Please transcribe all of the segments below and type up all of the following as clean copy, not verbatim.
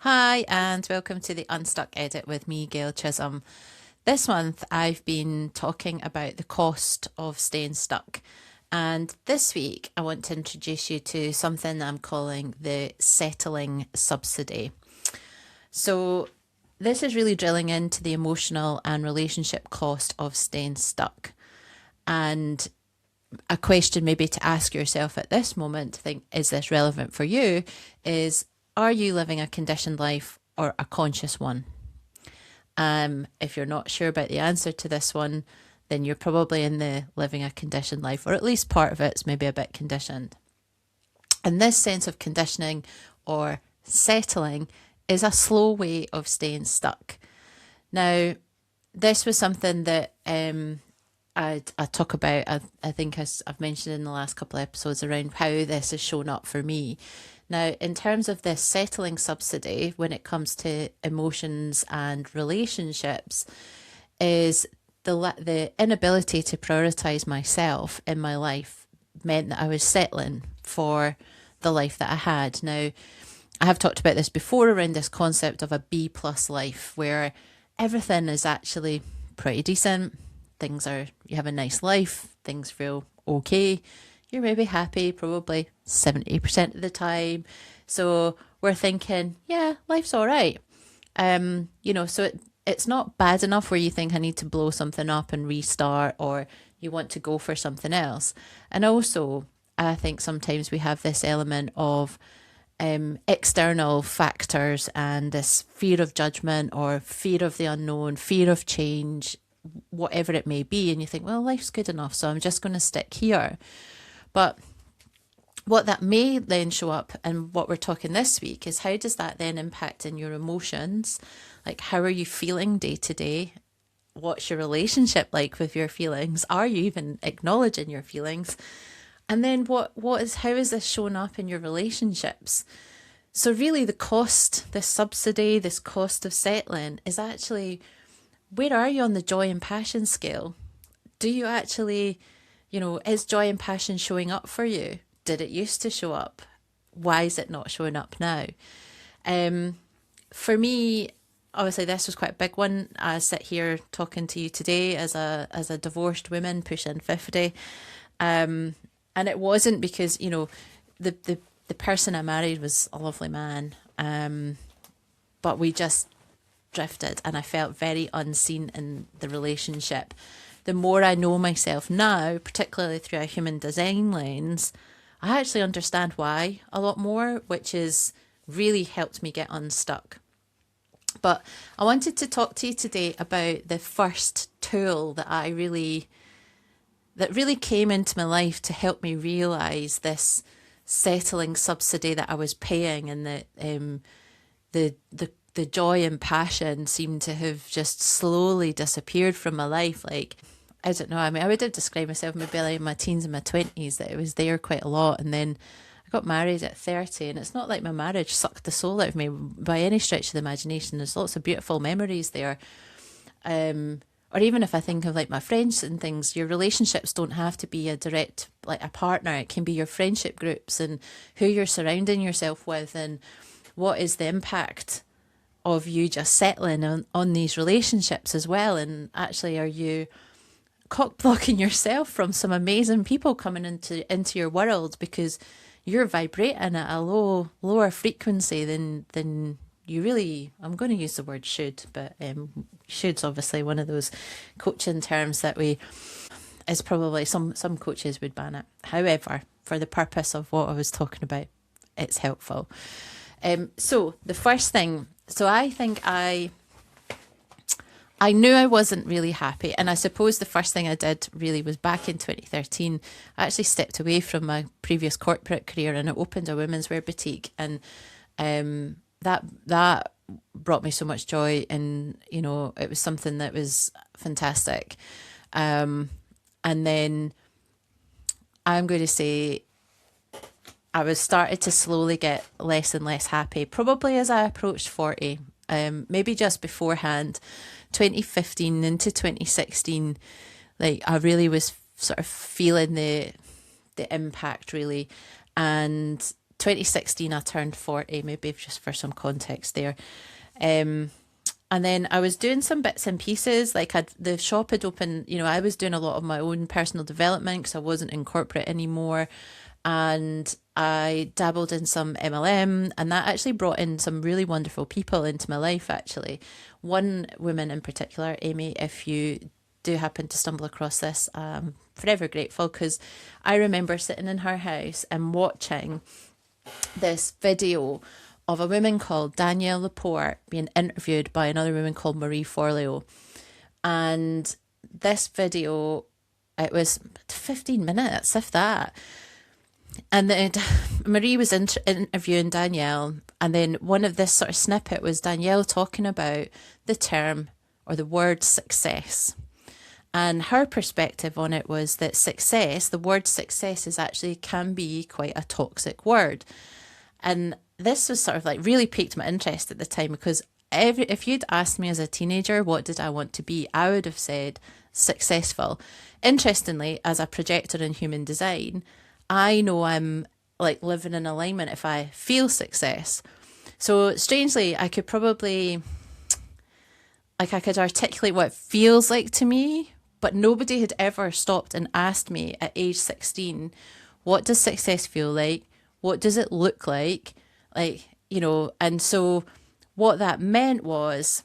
Hi, and welcome to the Unstuck edit with me, Gail Chisholm. This month, I've been talking about the cost of staying stuck. And this week, I want to introduce you to something I'm calling the Settling Subsidy. So, this is really drilling into the emotional and relationship cost of staying stuck. And a question maybe to ask yourself at this moment, to think, is this relevant for you, is are you living a conditioned life or a conscious one? If you're not sure about the answer to this one, then you're probably in the living a conditioned life, or at least part of it's maybe a bit conditioned. And this sense of conditioning or settling is a slow way of staying stuck. Now, this was something that I talk about, I think I've mentioned in the last couple of episodes around how this has shown up for me. Now, in terms of this settling subsidy, when it comes to emotions and relationships, is the inability to prioritize myself in my life meant that I was settling for the life that I had. Now, I have talked about this before around this concept of a B plus life, where everything is actually pretty decent. You have a nice life, things feel okay. You're maybe happy probably 70% of the time. So we're thinking, yeah, life's all right. So it's not bad enough where you think I need to blow something up and restart, or you want to go for something else. And also, I think sometimes we have this element of external factors and this fear of judgment or fear of the unknown, fear of change, whatever it may be. And you think, well, life's good enough, so I'm just going to stick here. But what that may then show up, and what we're talking this week, is how does that then impact in your emotions? Like, how are you feeling day to day? What's your relationship like with your feelings? Are you even acknowledging your feelings? And then how is this showing up in your relationships? So really the cost, this subsidy, this cost of settling is actually, where are you on the joy and passion scale? Do you actually, is joy and passion showing up for you? Did it used to show up? Why is it not showing up now? For me, obviously this was quite a big one. I sit here talking to you today as a divorced woman pushing 50. And it wasn't because, the person I married was a lovely man. But we just drifted and I felt very unseen in the relationship. The more I know myself now, particularly through a human design lens, I actually understand why a lot more, which has really helped me get unstuck. But I wanted to talk to you today about the first tool that really came into my life to help me realize this settling subsidy that I was paying, and that the joy and passion seemed to have just slowly disappeared from my life. Like, I don't know, I mean, I would have described myself maybe like in my teens and my 20s, that it was there quite a lot. And then I got married at 30, and it's not like my marriage sucked the soul out of me by any stretch of the imagination. There's lots of beautiful memories there. Or even if I think of like my friends and things, your relationships don't have to be a direct, like a partner. It can be your friendship groups and who you're surrounding yourself with, and what is the impact of you just settling on these relationships as well. And actually, are you cock blocking yourself from some amazing people coming into your world because you're vibrating at a lower frequency than you really, I'm going to use the word should, but should's obviously one of those coaching terms that is probably some coaches would ban it. However, for the purpose of what I was talking about, it's helpful. So the first thing, I think I knew I wasn't really happy. And I suppose the first thing I did really was back in 2013. I actually stepped away from my previous corporate career and I opened a women's wear boutique. And that brought me so much joy. And, it was something that was fantastic. And then I'm going to say I was started to slowly get less and less happy, probably as I approached 40. Maybe just beforehand, 2015 into 2016, like I really was sort of feeling the impact really. And 2016, I turned 40, maybe just for some context there. And then I was doing some bits and pieces, like the shop had opened, I was doing a lot of my own personal development because I wasn't in corporate anymore. And I dabbled in some MLM, and that actually brought in some really wonderful people into my life, actually. One woman in particular, Amy, if you do happen to stumble across this, I'm forever grateful, because I remember sitting in her house and watching this video of a woman called Danielle LaPorte being interviewed by another woman called Marie Forleo. And this video, it was 15 minutes, if that. And then Marie was interviewing Danielle, and then one of this sort of snippet was Danielle talking about the term or the word success. And her perspective on it was that success, the word success, is actually can be quite a toxic word. And this was sort of like really piqued my interest at the time, because if you'd asked me as a teenager what did I want to be, I would have said successful. Interestingly, as a projector in human design, I know I'm like living in alignment if I feel success. So strangely, I could articulate what it feels like to me, but nobody had ever stopped and asked me at age 16, what does success feel like? What does it look like? And so what that meant was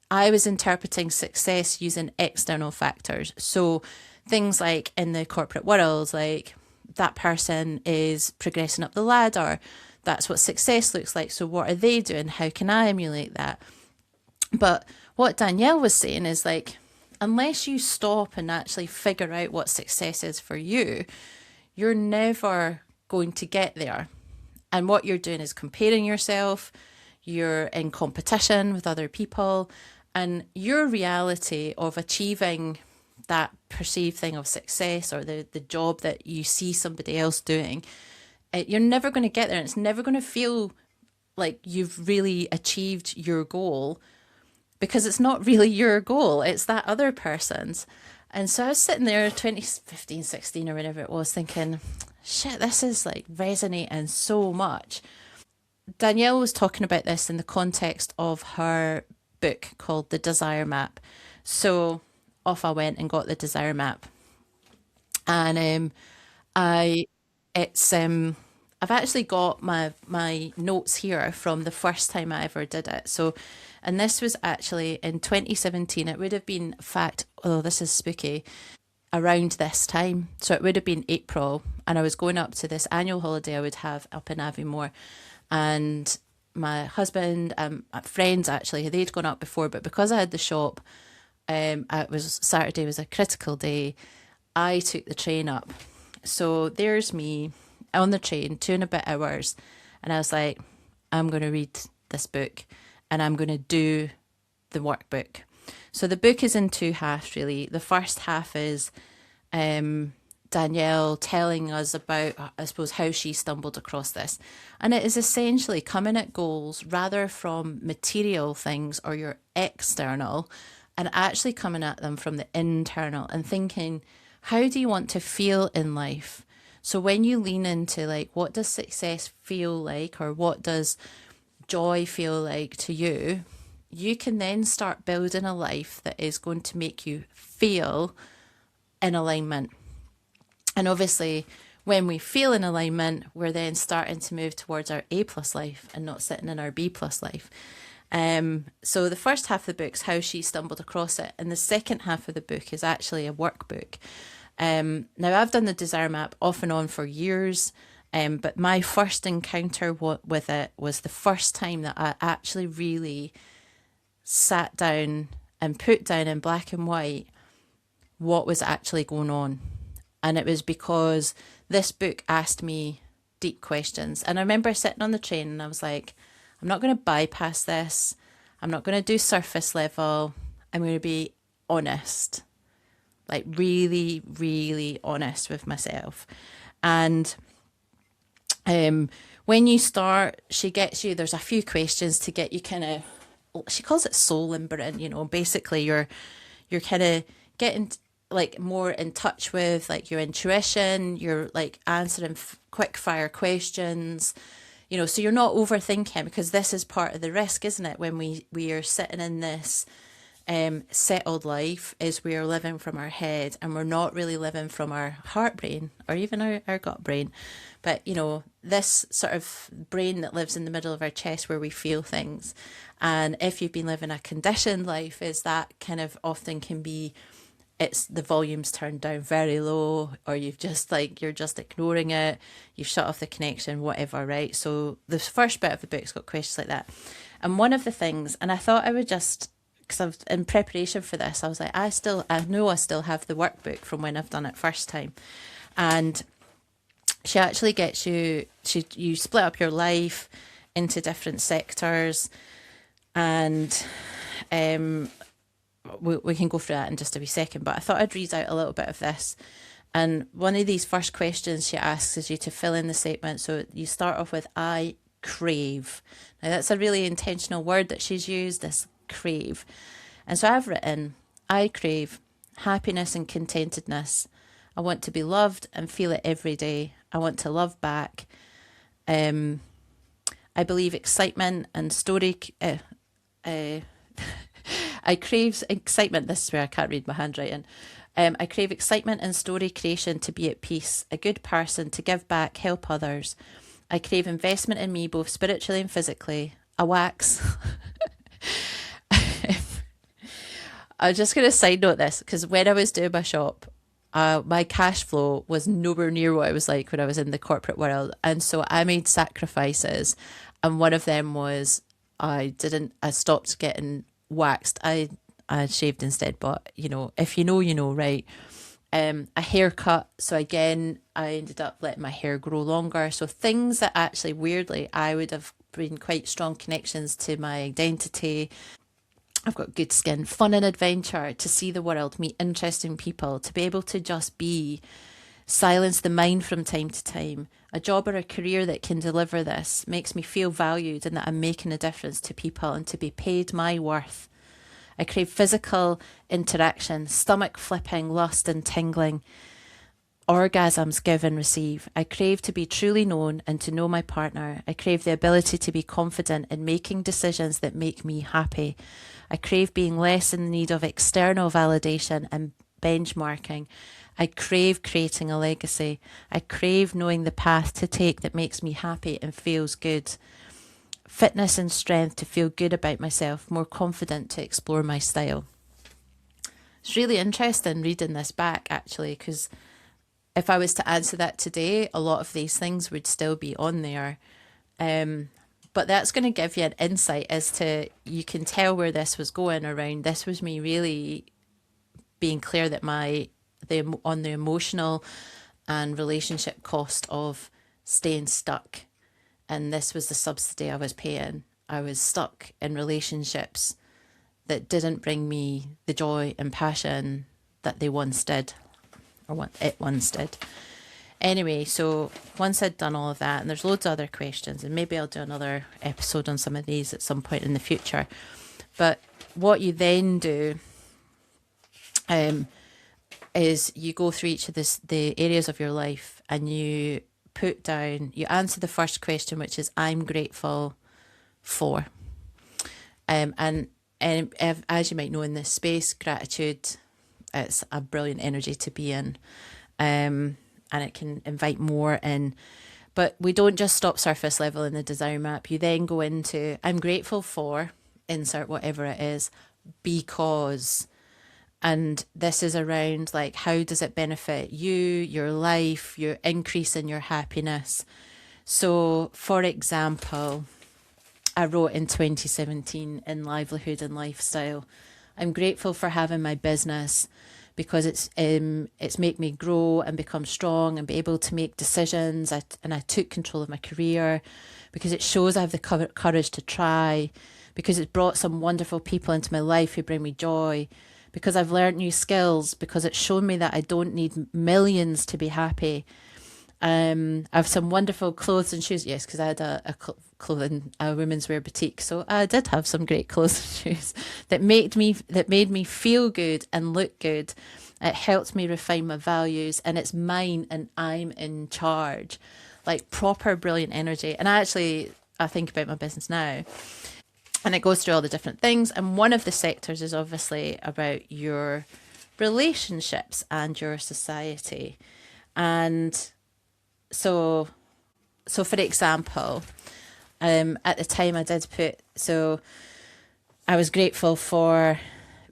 I was interpreting success using external factors. So things like in the corporate world, like that person is progressing up the ladder. That's what success looks like. So what are they doing? How can I emulate that? But what Danielle was saying is like, unless you stop and actually figure out what success is for you, you're never going to get there. And what you're doing is comparing yourself, you're in competition with other people, and your reality of achieving that perceived thing of success or the job that you see somebody else doing, you're never going to get there. And it's never going to feel like you've really achieved your goal, because it's not really your goal. It's that other person's. And so I was sitting there 2015, 16 or whatever it was thinking, shit, this is like resonating so much. Danielle was talking about this in the context of her book called The Desire Map. So off I went and got the Desire Map. And I've actually got my notes here from the first time I ever did it. So, and this was actually in 2017. It would have been, in fact, oh, this is spooky, around this time. So it would have been April, and I was going up to this annual holiday I would have up in Aviemore. And my husband, friends actually, they'd gone up before, but because I had the shop, Saturday was a critical day. I took the train up. So there's me on the train, 2.5 hours. And I was like, I'm going to read this book and I'm going to do the workbook. So the book is in two halves, really. The first half is Danielle telling us about, I suppose, how she stumbled across this. And it is essentially coming at goals rather from material things or your external, and actually coming at them from the internal and thinking, how do you want to feel in life? So when you lean into like, what does success feel like, or what does joy feel like to you, you can then start building a life that is going to make you feel in alignment. And obviously, when we feel in alignment, we're then starting to move towards our A+ life and not sitting in our B+ life. So the first half of the book is how she stumbled across it. And the second half of the book is actually a workbook. Now, I've done the Desire Map off and on for years. But my first encounter with it was the first time that I actually really sat down and put down in black and white what was actually going on. And it was because this book asked me deep questions. And I remember sitting on the train and I was like, I'm not going to bypass this. I'm not going to do surface level. I'm going to be honest, like really, really honest with myself. And when you start, she gets you, there's a few questions to get you kind of, she calls it soul limbering, basically you're kind of getting like more in touch with like your intuition, you're like answering quick fire questions, so you're not overthinking, because this is part of the risk, isn't it? When we are sitting in this settled life, is we are living from our head and we're not really living from our heart brain or even our gut brain. But, this sort of brain that lives in the middle of our chest where we feel things. And if you've been living a conditioned life, is that kind of often can be, it's the volume's turned down very low, or you're just ignoring it, you've shut off the connection, whatever, right? So the first bit of the book's got questions like that. And one of the things, and I thought I would just, because I was in preparation for this, I was like, I know I still have the workbook from when I've done it first time. And she actually gets you split up your life into different sectors, and we can go through that in just a wee second, but I thought I'd read out a little bit of this. And one of these first questions she asks is you to fill in the statement. So you start off with, I crave. Now that's a really intentional word that she's used, this crave. And so I've written, I crave happiness and contentedness. I want to be loved and feel it every day. I want to love back. I believe excitement and story. I crave excitement. This is where I can't read my handwriting. I crave excitement and story creation to be at peace, a good person, to give back, help others. I crave investment in me, both spiritually and physically. A wax. I'm just going to side note this, because when I was doing my shop, my cash flow was nowhere near what it was like when I was in the corporate world. And so I made sacrifices. And one of them was I stopped getting waxed. I shaved instead, but if you know, right? A haircut. So again, I ended up letting my hair grow longer. So things that actually, weirdly, I would have been quite strong connections to my identity. I've got good skin, fun and adventure, to see the world, meet interesting people, to be able to just be, silence the mind from time to time. A job or a career that can deliver this makes me feel valued and that I'm making a difference to people, and to be paid my worth. I crave physical interaction, stomach flipping, lust and tingling, orgasms give and receive. I crave to be truly known and to know my partner. I crave the ability to be confident in making decisions that make me happy. I crave being less in need of external validation and benchmarking. I crave creating a legacy. I crave knowing the path to take that makes me happy and feels good. Fitness and strength to feel good about myself, more confident to explore my style. It's really interesting reading this back, actually, because if I was to answer that today, a lot of these things would still be on there. But that's going to give you an insight as to, you can tell where this was going around. This was me really being clear that on the emotional and relationship cost of staying stuck. And this was the subsidy I was paying. I was stuck in relationships that didn't bring me the joy and passion that they once did, or what it once did. Anyway, so once I'd done all of that, and there's loads of other questions, and maybe I'll do another episode on some of these at some point in the future. But what you then do is you go through each of the areas of your life, and you answer the first question, which is, I'm grateful for. And as you might know, in this space, gratitude, it's a brilliant energy to be in. And it can invite more in. But we don't just stop surface level in the desire map. You then go into, I'm grateful for, insert whatever it is, because. And this is around, like, how does it benefit you, your life, your increase in your happiness? So, for example, I wrote in 2017 in Livelihood and Lifestyle, I'm grateful for having my business, because it's made me grow and become strong and be able to make decisions. And I took control of my career, because it shows I have the courage to try, because it's brought some wonderful people into my life who bring me joy, because I've learned new skills, because it's shown me that I don't need millions to be happy. I have some wonderful clothes and shoes. Yes, because I had a women's wear boutique, so I did have some great clothes and shoes that made me feel good and look good. It helps me refine my values, and it's mine and I'm in charge. Like proper brilliant energy. And I think about my business now, and it goes through all the different things. And one of the sectors is obviously about your relationships and your society. And so for example, at the time I did I was grateful for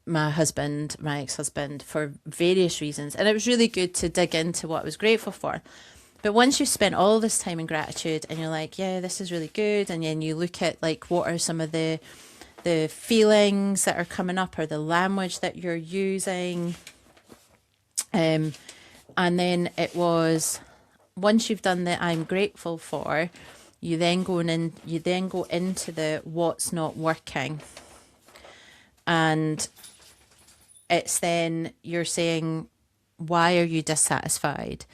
my husband, my ex-husband, for various reasons. And it was really good to dig into what I was grateful for. But once you've spent all this time in gratitude and you're like, yeah, this is really good. And then you look at like, what are some of the feelings that are coming up, or the language that you're using. And then it was, once you've done the I'm grateful for, you then go into the what's not working. And it's then you're saying, why are you dissatisfied?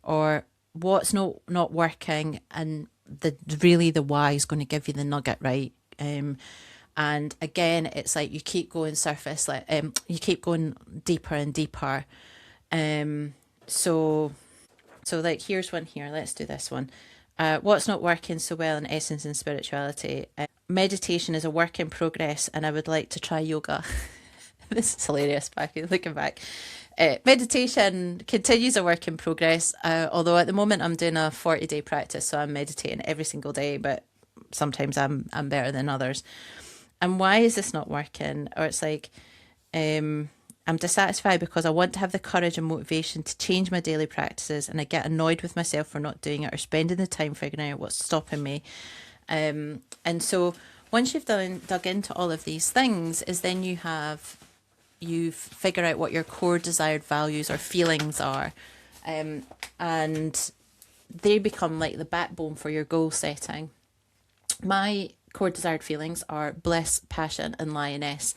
Or what's not working? And the why is going to give you the nugget, right? And again, it's like you keep going surface, like you keep going deeper and deeper. So like here's one here. Let's do this one. What's not working so well in essence and spirituality? Meditation is a work in progress, and I would like to try yoga. This is hilarious. Looking back, meditation continues a work in progress. Although at the moment I'm doing a 40-day practice, so I'm meditating every single day. But sometimes I'm better than others. And why is this not working? Or it's like, I'm dissatisfied because I want to have the courage and motivation to change my daily practices, and I get annoyed with myself for not doing it or spending the time figuring out what's stopping me. And so once you've dug into all of these things, is then you figure out what your core desired values or feelings are. And they become like the backbone for your goal setting. My core desired feelings are bliss, passion, and lioness.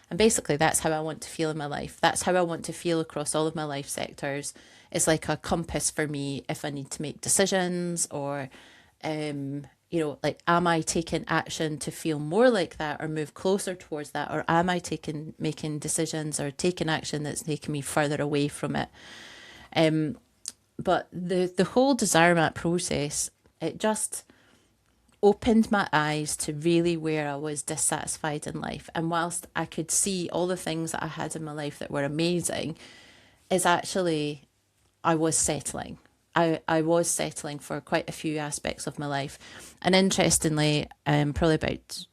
And basically that's how I want to feel in my life. That's how I want to feel across all of my life sectors. It's like a compass for me if I need to make decisions, or, like, am I taking action to feel more like that or move closer towards that? Or am I making decisions or taking action that's taking me further away from it? But the whole desire map process, it just opened my eyes to really where I was dissatisfied in life. And whilst I could see all the things that I had in my life that were amazing, is actually I was settling. I was settling for quite a few aspects of my life. And interestingly, probably about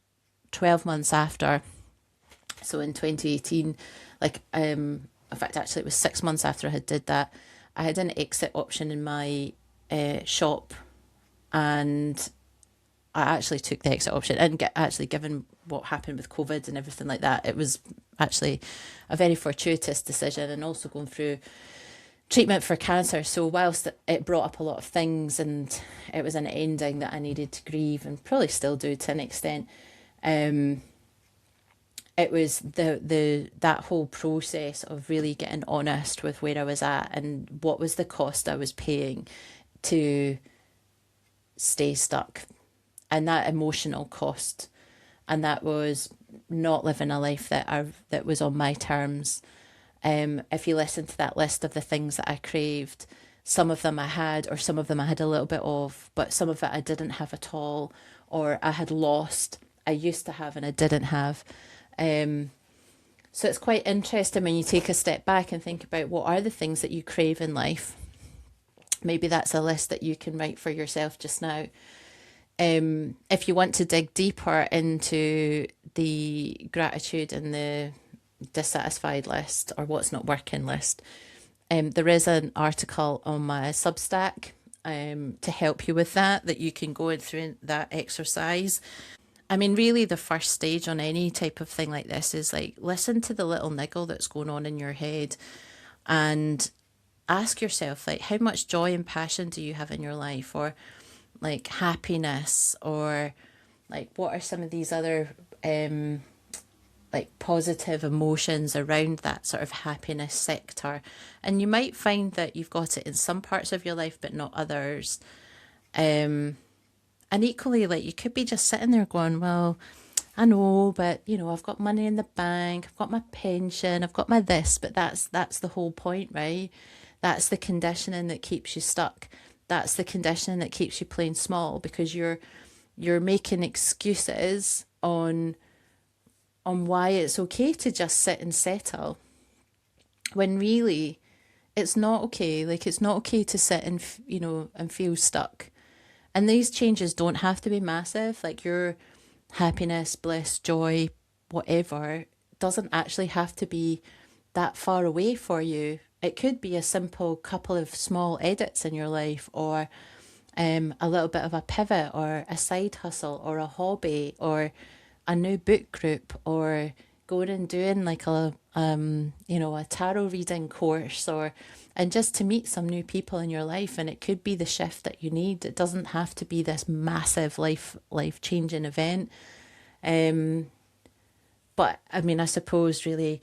12 months after, so in 2018, in fact, actually it was 6 months after I had did that, I had an exit option in my shop, and I actually took the exit option. And given what happened with COVID and everything like that, it was actually a very fortuitous decision, and also going through treatment for cancer. So whilst it brought up a lot of things, and it was an ending that I needed to grieve, and probably still do to an extent, it was that whole process of really getting honest with where I was at and what was the cost I was paying to stay stuck, and that emotional cost, and that was not living a life that was on my terms. If you listen to that list of the things that I craved, some of them I had, or some of them I had a little bit of, but some of it I didn't have at all, or I had lost. I used to have and I didn't have. So it's quite interesting when you take a step back and think about what are the things that you crave in life. Maybe that's a list that you can write for yourself just now. If you want to dig deeper into the gratitude and the dissatisfied list, or what's not working list, there is an article on my Substack to help you with that you can go through that exercise. I mean, really the first stage on any type of thing like this is like, listen to the little niggle that's going on in your head, and ask yourself, like, how much joy and passion do you have in your life, or like happiness, or like what are some of these other like positive emotions around that sort of happiness sector. And you might find that you've got it in some parts of your life but not others. And equally, like, you could be just sitting there going, well, I know, but you know, I've got money in the bank, I've got my pension, I've got my this, but that's the whole point, right? That's the conditioning that keeps you stuck. That's the conditioning that keeps you playing small because you're making excuses on why it's okay to just sit and settle when really it's not okay. Like it's not okay to sit and and feel stuck. And these changes don't have to be massive. Like your happiness, bliss, joy, whatever doesn't actually have to be that far away for you. It could be a simple couple of small edits in your life, or a little bit of a pivot, or a side hustle, or a hobby, or a new book group, or going and doing like a tarot reading course, or and just to meet some new people in your life. And it could be the shift that you need. It doesn't have to be this massive life changing event. But I mean, I suppose really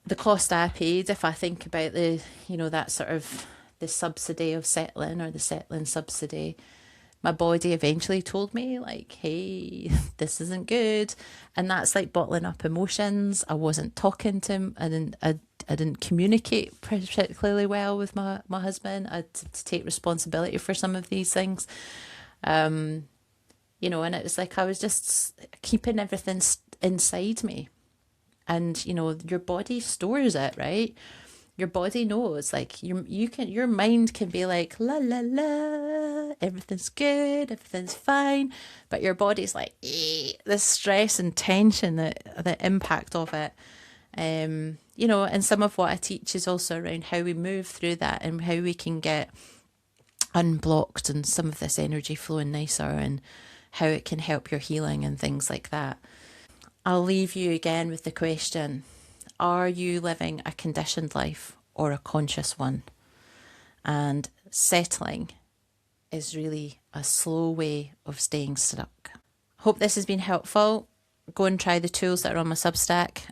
the cost I paid, if I think about that sort of the subsidy of settling, or the settling subsidy, my body eventually told me like, hey, this isn't good. And that's like bottling up emotions. I wasn't talking to him. I didn't communicate particularly well with my husband. I had to take responsibility for some of these things. And it was like I was just keeping everything inside me. And, your body stores it, right? Your body knows, like your mind can be like, la la la, everything's good, everything's fine. But your body's like, the stress and tension, the impact of it. And some of what I teach is also around how we move through that and how we can get unblocked and some of this energy flowing nicer, and how it can help your healing and things like that. I'll leave you again with the question: are you living a conditioned life or a conscious one? And settling is really a slow way of staying stuck. Hope this has been helpful. Go and try the tools that are on my Substack,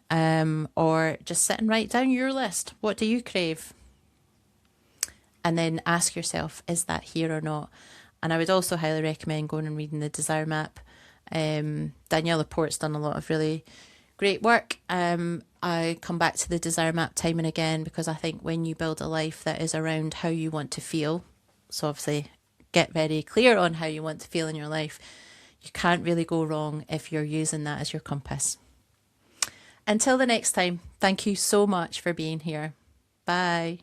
or just sit and write down your list. What do you crave? And then ask yourself, is that here or not? And I would also highly recommend going and reading the Desire Map. Danielle LaPorte's done a lot of really great work. I come back to the Desire Map time and again because I think when you build a life that is around how you want to feel, so obviously get very clear on how you want to feel in your life, you can't really go wrong if you're using that as your compass. Until the next time, thank you so much for being here. Bye.